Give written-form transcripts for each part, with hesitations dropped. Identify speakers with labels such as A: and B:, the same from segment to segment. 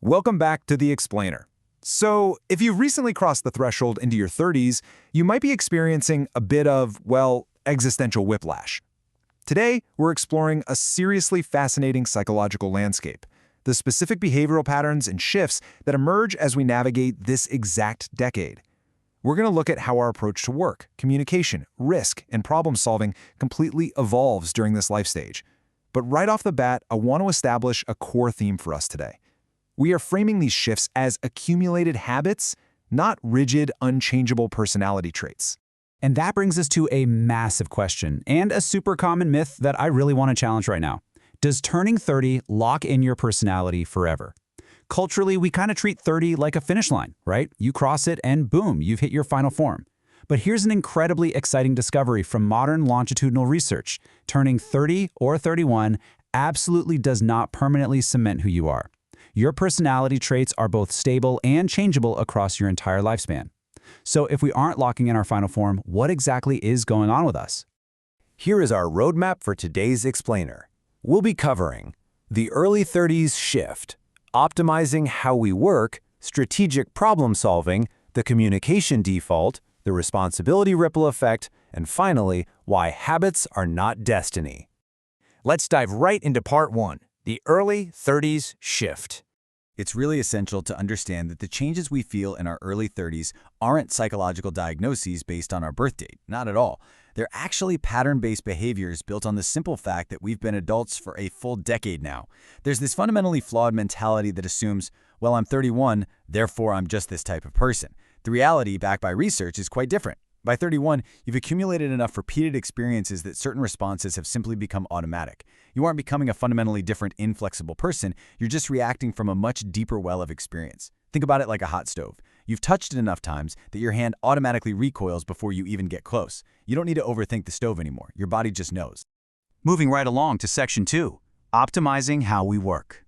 A: Welcome back to The Explainer. So, if you've recently crossed the threshold into your 30s, you might be experiencing a bit of, well, existential whiplash. Today, we're exploring a seriously fascinating psychological landscape, the specific behavioral patterns and shifts that emerge as we navigate this exact decade. We're going to look at how our approach to work, communication, risk, and problem-solving completely evolves during this life stage. But right off the bat, I want to establish a core theme for us today. We are framing these shifts as accumulated habits, not rigid, unchangeable personality traits.
B: And that brings us to a massive question and a super common myth that I really want to challenge right now. Does turning 30 lock in your personality forever? Culturally, we kind of treat 30 like a finish line, right? You cross it and boom, you've hit your final form. But here's an incredibly exciting discovery from modern longitudinal research. Turning 30 or 31 absolutely does not permanently cement who you are. Your personality traits are both stable and changeable across your entire lifespan. So if we aren't locking in our final form, what exactly is going on with us?
C: Here is our roadmap for today's Explainer. We'll be covering the early 30s shift, optimizing how we work, strategic problem solving, the communication default, the responsibility ripple effect, and finally, why habits are not destiny.
D: Let's dive right into part 1, the early 30s shift.
E: It's really essential to understand that the changes we feel in our early 30s aren't psychological diagnoses based on our birth date, not at all. They're actually pattern-based behaviors built on the simple fact that we've been adults for a full decade now. There's this fundamentally flawed mentality that assumes, well, I'm 31, therefore I'm just this type of person. The reality, backed by research, is quite different. By 31, you've accumulated enough repeated experiences that certain responses have simply become automatic. You aren't becoming a fundamentally different, inflexible person, you're just reacting from a much deeper well of experience. Think about it like a hot stove. You've touched it enough times that your hand automatically recoils before you even get close. You don't need to overthink the stove anymore. Your body just knows.
B: Moving right along to section 2, optimizing how we work.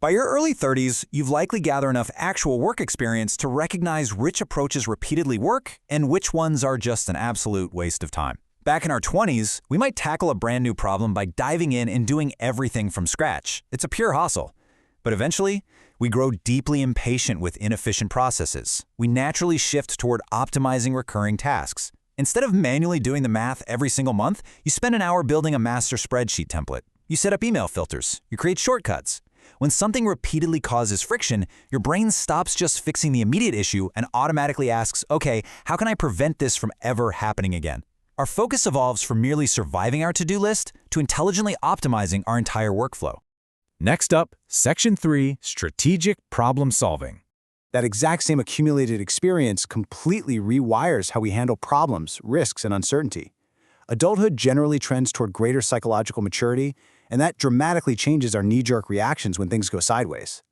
D: By your early 30s, you've likely gathered enough actual work experience to recognize which approaches repeatedly work and which ones are just an absolute waste of time. Back in our 20s, we might tackle a brand new problem by diving in and doing everything from scratch. It's a pure hustle. But eventually, we grow deeply impatient with inefficient processes. We naturally shift toward optimizing recurring tasks. Instead of manually doing the math every single month, you spend an hour building a master spreadsheet template. You set up email filters. You create shortcuts. When something repeatedly causes friction, your brain stops just fixing the immediate issue and automatically asks, okay, how can I prevent this from ever happening again? Our focus evolves from merely surviving our to-do list to intelligently optimizing our entire workflow.
A: Next up, Section 3, Strategic Problem Solving.
F: That exact same accumulated experience completely rewires how we handle problems, risks, and uncertainty. Adulthood generally trends toward greater psychological maturity, and that dramatically changes our knee-jerk reactions when things go sideways.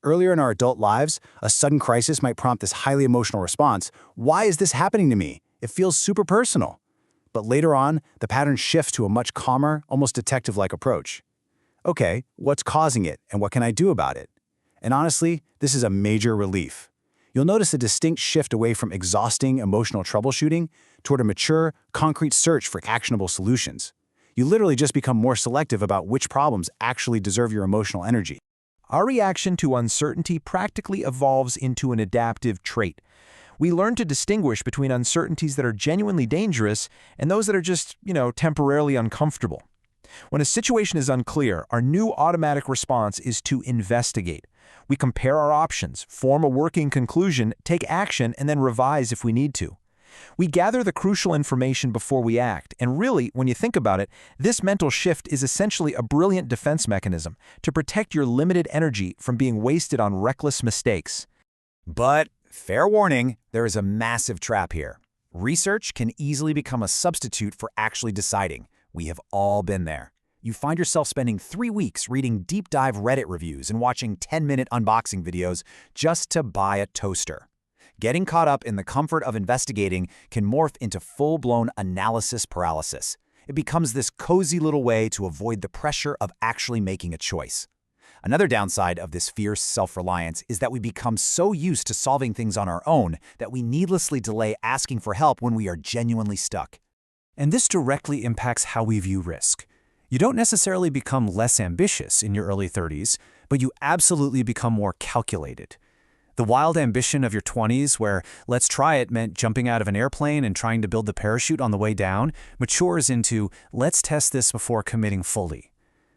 F: Earlier in our adult lives, a sudden crisis might prompt this highly emotional response, "Why is this happening to me?" It feels super personal. But later on, the pattern shifts to a much calmer, almost detective-like approach. Okay, what's causing it, and what can I do about it? And honestly, this is a major relief. You'll notice a distinct shift away from exhausting emotional troubleshooting toward a mature, concrete search for actionable solutions. You literally just become more selective about which problems actually deserve your emotional energy.
D: Our reaction to uncertainty practically evolves into an adaptive trait. We learn to distinguish between uncertainties that are genuinely dangerous and those that are just, temporarily uncomfortable. When a situation is unclear, our new automatic response is to investigate. We compare our options, form a working conclusion, take action, and then revise if we need to. We gather the crucial information before we act, and really, when you think about it, this mental shift is essentially a brilliant defense mechanism to protect your limited energy from being wasted on reckless mistakes.
E: But, fair warning, there is a massive trap here. Research can easily become a substitute for actually deciding. We have all been there. You find yourself spending 3 weeks reading deep-dive Reddit reviews and watching 10-minute unboxing videos just to buy a toaster. Getting caught up in the comfort of investigating can morph into full-blown analysis paralysis. It becomes this cozy little way to avoid the pressure of actually making a choice. Another downside of this fierce self-reliance is that we become so used to solving things on our own that we needlessly delay asking for help when we are genuinely stuck.
B: And this directly impacts how we view risk. You don't necessarily become less ambitious in your early 30s,
C: but you absolutely become more calculated. The wild ambition of your 20s, where let's try it meant jumping out of an airplane and trying to build the parachute on the way down, matures into let's test this before committing fully.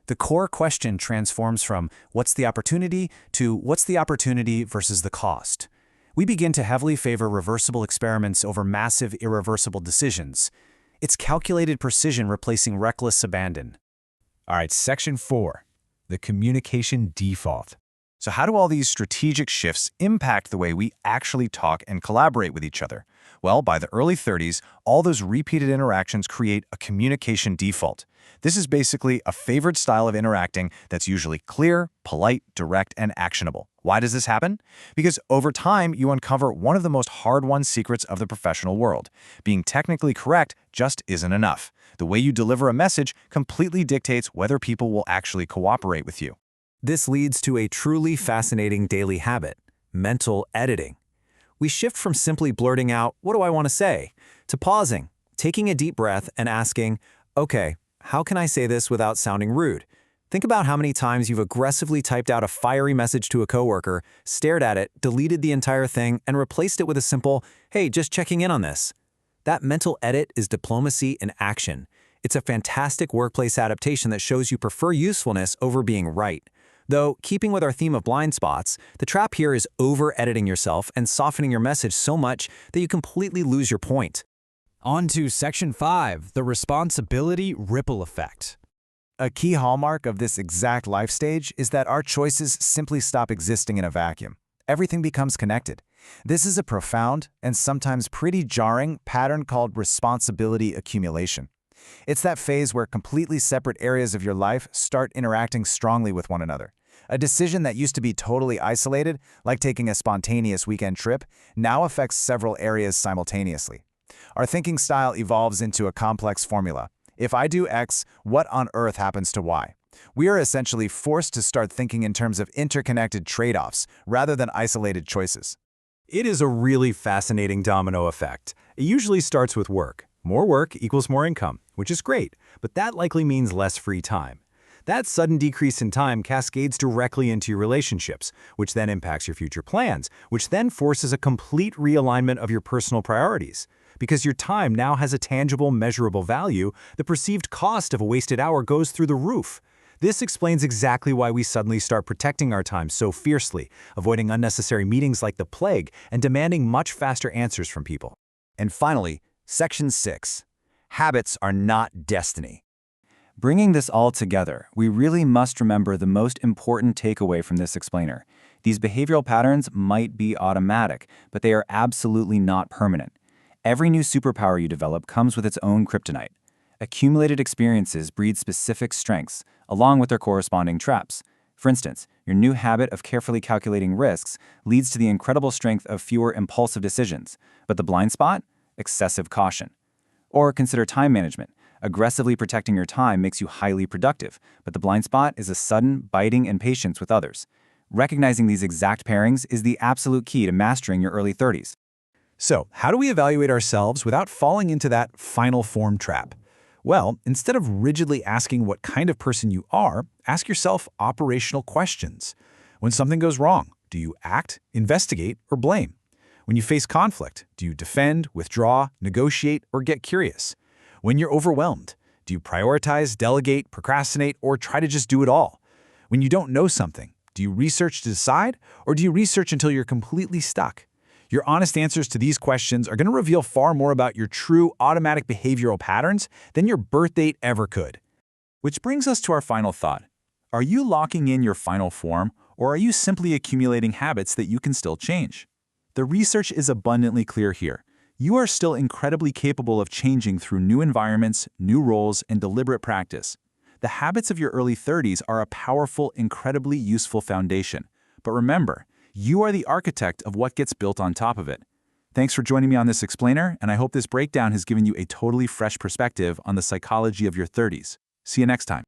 C: The core question transforms from what's the opportunity to what's the opportunity versus the cost. We begin to heavily favor reversible experiments over massive, irreversible decisions. It's calculated precision replacing reckless abandon.
A: All right, Section 4, the communication default. So how do all these strategic shifts impact the way we actually talk and collaborate with each other? Well, by the early 30s, all those repeated interactions create a communication default. This is basically a favored style of interacting that's usually clear, polite, direct, and actionable. Why does this happen? Because over time, you uncover one of the most hard-won secrets of the professional world. Being technically correct just isn't enough. The way you deliver a message completely dictates whether people will actually cooperate with you.
C: This leads to a truly fascinating daily habit: mental editing. We shift from simply blurting out, "What do I want to say?" to pausing, taking a deep breath, and asking, "Okay, how can I say this without sounding rude?" Think about how many times you've aggressively typed out a fiery message to a coworker, stared at it, deleted the entire thing, and replaced it with a simple, "Hey, just checking in on this." That mental edit is diplomacy in action. It's a fantastic workplace adaptation that shows you prefer usefulness over being right. Though, keeping with our theme of blind spots, the trap here is over-editing yourself and softening your message so much that you completely lose your point.
E: On to Section 5, the responsibility ripple effect.
C: A key hallmark of this exact life stage is that our choices simply stop existing in a vacuum. Everything becomes connected. This is a profound and sometimes pretty jarring pattern called responsibility accumulation. It's that phase where completely separate areas of your life start interacting strongly with one another. A decision that used to be totally isolated, like taking a spontaneous weekend trip, now affects several areas simultaneously. Our thinking style evolves into a complex formula. If I do X, what on earth happens to Y? We are essentially forced to start thinking in terms of interconnected trade-offs rather than isolated choices.
B: It is a really fascinating domino effect. It usually starts with work. More work equals more income, which is great, but that likely means less free time. That sudden decrease in time cascades directly into your relationships, which then impacts your future plans, which then forces a complete realignment of your personal priorities. Because your time now has a tangible, measurable value, the perceived cost of a wasted hour goes through the roof. This explains exactly why we suddenly start protecting our time so fiercely, avoiding unnecessary meetings like the plague, and demanding much faster answers from people.
C: And finally, Section 6. Habits are not destiny.
G: Bringing this all together, we really must remember the most important takeaway from this explainer. These behavioral patterns might be automatic, but they are absolutely not permanent. Every new superpower you develop comes with its own kryptonite. Accumulated experiences breed specific strengths, along with their corresponding traps. For instance, your new habit of carefully calculating risks leads to the incredible strength of fewer impulsive decisions, but the blind spot? Excessive caution. Or consider time management. Aggressively protecting your time makes you highly productive, but the blind spot is a sudden, biting impatience with others. Recognizing these exact pairings is the absolute key to mastering your early 30s.
A: So, how do we evaluate ourselves without falling into that final form trap? Well, instead of rigidly asking what kind of person you are, ask yourself operational questions. When something goes wrong, do you act, investigate, or blame? When you face conflict, do you defend, withdraw, negotiate, or get curious? When you're overwhelmed, do you prioritize, delegate, procrastinate, or try to just do it all? When you don't know something, do you research to decide, or do you research until you're completely stuck? Your honest answers to these questions are going to reveal far more about your true automatic behavioral patterns than your birth date ever could. Which brings us to our final thought. Are you locking in your final form, or are you simply accumulating habits that you can still change? The research is abundantly clear here. You are still incredibly capable of changing through new environments, new roles, and deliberate practice. The habits of your early 30s are a powerful, incredibly useful foundation. But remember, you are the architect of what gets built on top of it. Thanks for joining me on this explainer, and I hope this breakdown has given you a totally fresh perspective on the psychology of your 30s. See you next time.